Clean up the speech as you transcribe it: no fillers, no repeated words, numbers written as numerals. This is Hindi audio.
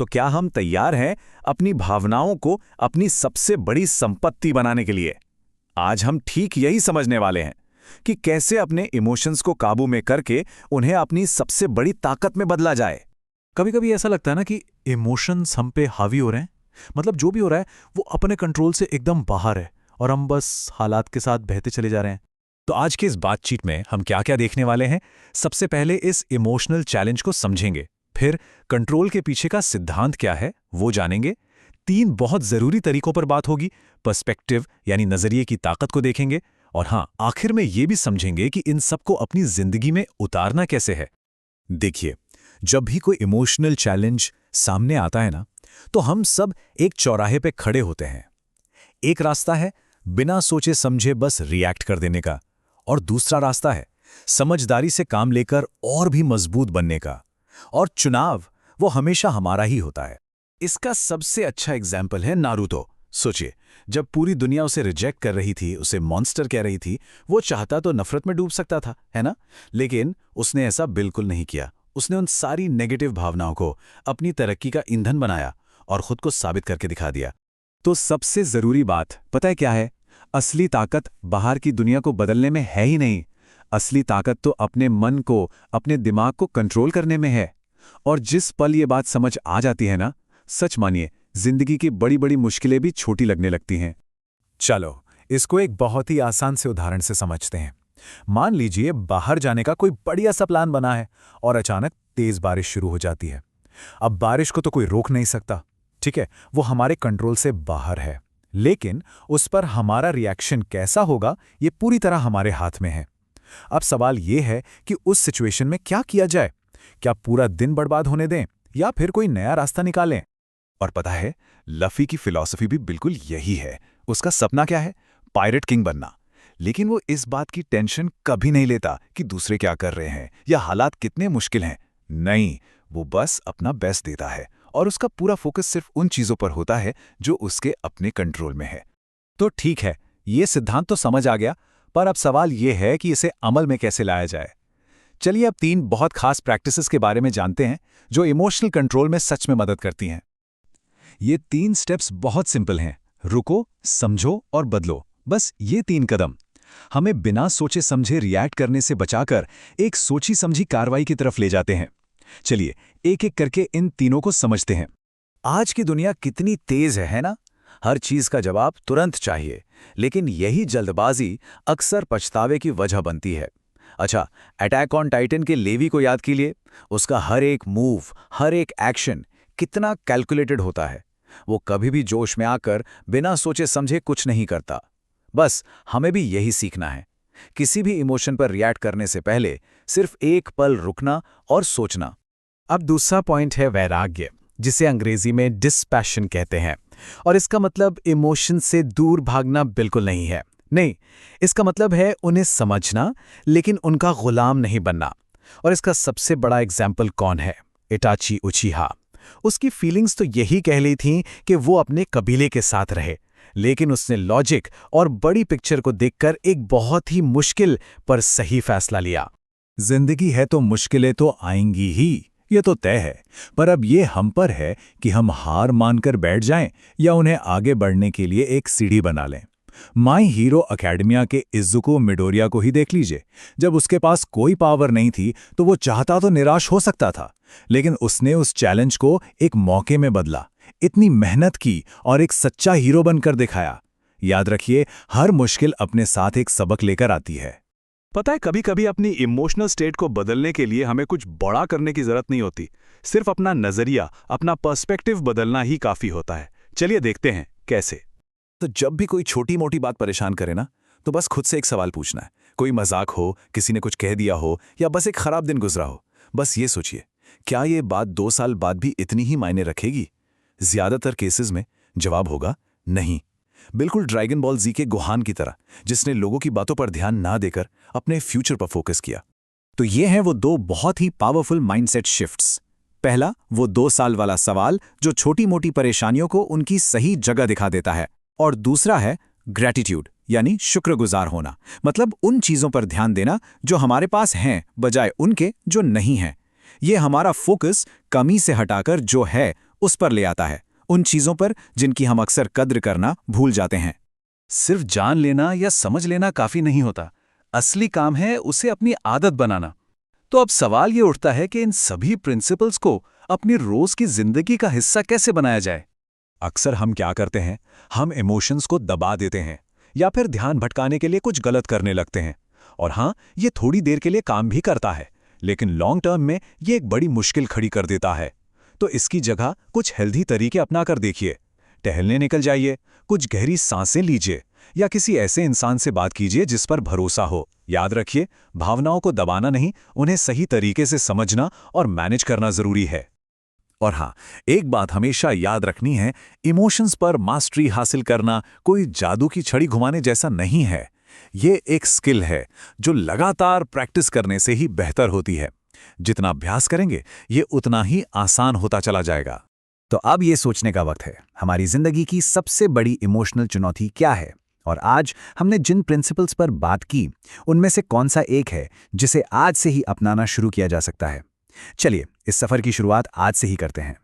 तो क्या हम तैयार हैं अपनी भावनाओं को अपनी सबसे बड़ी संपत्ति बनाने के लिए? आज हम ठीक यही समझने वाले हैं कि कैसे अपने इमोशंस को काबू में करके उन्हें अपनी सबसे बड़ी ताकत में बदला जाए। कभी कभी ऐसा लगता है ना कि इमोशंस हम पे हावी हो रहे हैं, मतलब जो भी हो रहा है वो अपने कंट्रोल से एकदम बाहर है और हम बस हालात के साथ बहते चले जा रहे हैं। तो आज की इस बातचीत में हम क्या क्या देखने वाले हैं? सबसे पहले इस इमोशनल चैलेंज को समझेंगे, फिर कंट्रोल के पीछे का सिद्धांत क्या है वो जानेंगे, 3 बहुत जरूरी तरीकों पर बात होगी, पर्सपेक्टिव यानी नजरिए की ताकत को देखेंगे, और हाँ, आखिर में ये भी समझेंगे कि इन सबको अपनी जिंदगी में उतारना कैसे है। देखिए, जब भी कोई इमोशनल चैलेंज सामने आता है ना, तो हम सब एक चौराहे पे खड़े होते हैं। एक रास्ता है बिना सोचे समझे बस रिएक्ट कर देने का, और दूसरा रास्ता है समझदारी से काम लेकर और भी मजबूत बनने का। और चुनाव वो हमेशा हमारा ही होता है। इसका सबसे अच्छा एग्जाम्पल है नारुतो। सोचिए, जब पूरी दुनिया उसे रिजेक्ट कर रही थी, उसे मॉन्स्टर कह रही थी, वो चाहता तो नफरत में डूब सकता था, है ना? लेकिन उसने ऐसा बिल्कुल नहीं किया। उसने उन सारी नेगेटिव भावनाओं को अपनी तरक्की का ईंधन बनाया और खुद को साबित करके दिखा दिया। तो सबसे जरूरी बात पता है क्या है? असली ताकत बाहर की दुनिया को बदलने में है ही नहीं। असली ताकत तो अपने मन को, अपने दिमाग को कंट्रोल करने में है। और जिस पल ये बात समझ आ जाती है ना, सच मानिए, जिंदगी की बड़ी बड़ी मुश्किलें भी छोटी लगने लगती हैं। चलो, इसको एक बहुत ही आसान से उदाहरण से समझते हैं। मान लीजिए बाहर जाने का कोई बढ़िया सा प्लान बना है और अचानक तेज बारिश शुरू हो जाती है। अब बारिश को तो कोई रोक नहीं सकता, ठीक है, वो हमारे कंट्रोल से बाहर है। लेकिन उस पर हमारा रिएक्शन कैसा होगा, ये पूरी तरह हमारे हाथ में है। अब सवाल ये है कि उस सिचुएशन में क्या किया जाए? क्या पूरा दिन बर्बाद होने दें या फिर कोई नया रास्ता निकालें? और पता है, लफी की फिलॉसफी भी बिल्कुल यही है। उसका सपना क्या है? पायरेट किंग बनना। लेकिन वो इस बात की टेंशन कभी नहीं लेता कि दूसरे क्या कर रहे हैं या हालात कितने मुश्किल हैं। नहीं, वो बस अपना बेस्ट देता है और उसका पूरा फोकस सिर्फ उन चीजों पर होता है जो उसके अपने कंट्रोल में है। तो ठीक है, ये सिद्धांत तो समझ आ गया, पर अब सवाल ये है कि इसे अमल में कैसे लाया जाए। चलिए अब 3 बहुत खास प्रैक्टिसेस के बारे में जानते हैं जो इमोशनल कंट्रोल में सच में मदद करती हैं। ये 3 स्टेप्स बहुत सिंपल हैं। रुको, समझो और बदलो। बस ये 3 कदम हमें बिना सोचे समझे रिएक्ट करने से बचाकर एक सोची समझी कार्रवाई की तरफ ले जाते हैं। चलिए एक एक करके इन तीनों को समझते हैं। आज की दुनिया कितनी तेज है ना? हर चीज का जवाब तुरंत चाहिए, लेकिन यही जल्दबाजी अक्सर पछतावे की वजह बनती है। अच्छा, अटैक ऑन टाइटन के लेवी को याद कीजिए। उसका हर एक मूव, हर एक एक्शन कितना कैलकुलेटेड होता है। वो कभी भी जोश में आकर बिना सोचे समझे कुछ नहीं करता। बस हमें भी यही सीखना है। किसी भी इमोशन पर रिएक्ट करने से पहले सिर्फ एक पल रुकना और सोचना। अब दूसरा पॉइंट है वैराग्य, जिसे अंग्रेजी में डिस्पैशन कहते हैं। और इसका मतलब इमोशन से दूर भागना बिल्कुल नहीं है। नहीं, इसका मतलब है उन्हें समझना, लेकिन उनका गुलाम नहीं बनना। और इसका सबसे बड़ा एग्जाम्पल कौन है? इटाची उचिहा। उसकी फीलिंग्स तो यही कह ली थीं कि वो अपने कबीले के साथ रहे, लेकिन उसने लॉजिक और बड़ी पिक्चर को देखकर एक बहुत ही मुश्किल पर सही फैसला लिया। जिंदगी है तो मुश्किलें तो आएंगी ही, ये तो तय है, पर अब ये हम पर है कि हम हार मानकर बैठ जाएं या उन्हें आगे बढ़ने के लिए एक सीढ़ी बना लें। माई हीरो अकेडमिया के इज़ुको मिडोरिया को ही देख लीजिए। जब उसके पास कोई पावर नहीं थी तो वो चाहता तो निराश हो सकता था, लेकिन उसने उस चैलेंज को एक मौके में बदला, इतनी मेहनत की और एक सच्चा हीरो बनकर दिखाया। याद रखिए, हर मुश्किल अपने साथ एक सबक लेकर आती है। पता है, कभी कभी अपनी इमोशनल स्टेट को बदलने के लिए हमें कुछ बड़ा करने की जरूरत नहीं होती। सिर्फ अपना नजरिया, अपना पर्सपेक्टिव बदलना ही काफी होता है। चलिए देखते हैं कैसे। तो जब भी कोई छोटी मोटी बात परेशान करे ना, तो बस खुद से एक सवाल पूछना है। कोई मजाक हो, किसी ने कुछ कह दिया हो, या बस एक खराब दिन गुजरा हो, बस ये सोचिए, क्या ये बात 2 साल बाद भी इतनी ही मायने रखेगी? ज्यादातर केसेस में जवाब होगा नहीं। बिल्कुल ड्रैगन बॉल जी के गोहान की तरह, जिसने लोगों की बातों पर ध्यान ना देकर अपने फ्यूचर पर फोकस किया। तो ये हैं वो 2 बहुत ही पावरफुल माइंडसेट शिफ्ट्स। पहला, वो 2 साल वाला सवाल जो छोटी मोटी परेशानियों को उनकी सही जगह दिखा देता है, और दूसरा है ग्रैटिट्यूड, यानी शुक्रगुजार होना। मतलब उन चीजों पर ध्यान देना जो हमारे पास हैं, बजाय उनके जो नहीं हैं। ये हमारा फोकस कमी से हटाकर जो है उस पर ले आता है, उन चीज़ों पर जिनकी हम अक्सर कद्र करना भूल जाते हैं। सिर्फ जान लेना या समझ लेना काफी नहीं होता, असली काम है उसे अपनी आदत बनाना। तो अब सवाल ये उठता है कि इन सभी प्रिंसिपल्स को अपनी रोज की जिंदगी का हिस्सा कैसे बनाया जाए। अक्सर हम क्या करते हैं, हम इमोशंस को दबा देते हैं या फिर ध्यान भटकाने के लिए कुछ गलत करने लगते हैं। और हाँ, ये थोड़ी देर के लिए काम भी करता है, लेकिन लॉन्ग टर्म में ये एक बड़ी मुश्किल खड़ी कर देता है। तो इसकी जगह कुछ हेल्दी तरीके अपनाकर देखिए। टहलने निकल जाइए, कुछ गहरी सांसें लीजिए या किसी ऐसे इंसान से बात कीजिए जिस पर भरोसा हो। याद रखिए, भावनाओं को दबाना नहीं, उन्हें सही तरीके से समझना और मैनेज करना जरूरी है। और हाँ, एक बात हमेशा याद रखनी है, इमोशंस पर मास्टरी हासिल करना कोई जादू की छड़ी घुमाने जैसा नहीं है। ये एक स्किल है जो लगातार प्रैक्टिस करने से ही बेहतर होती है। जितना अभ्यास करेंगे, ये उतना ही आसान होता चला जाएगा। तो अब ये सोचने का वक्त है, हमारी जिंदगी की सबसे बड़ी इमोशनल चुनौती क्या है? और आज हमने जिन प्रिंसिपल्स पर बात की, उनमें से कौन सा एक है जिसे आज से ही अपनाना शुरू किया जा सकता है? चलिए, इस सफर की शुरुआत आज से ही करते हैं।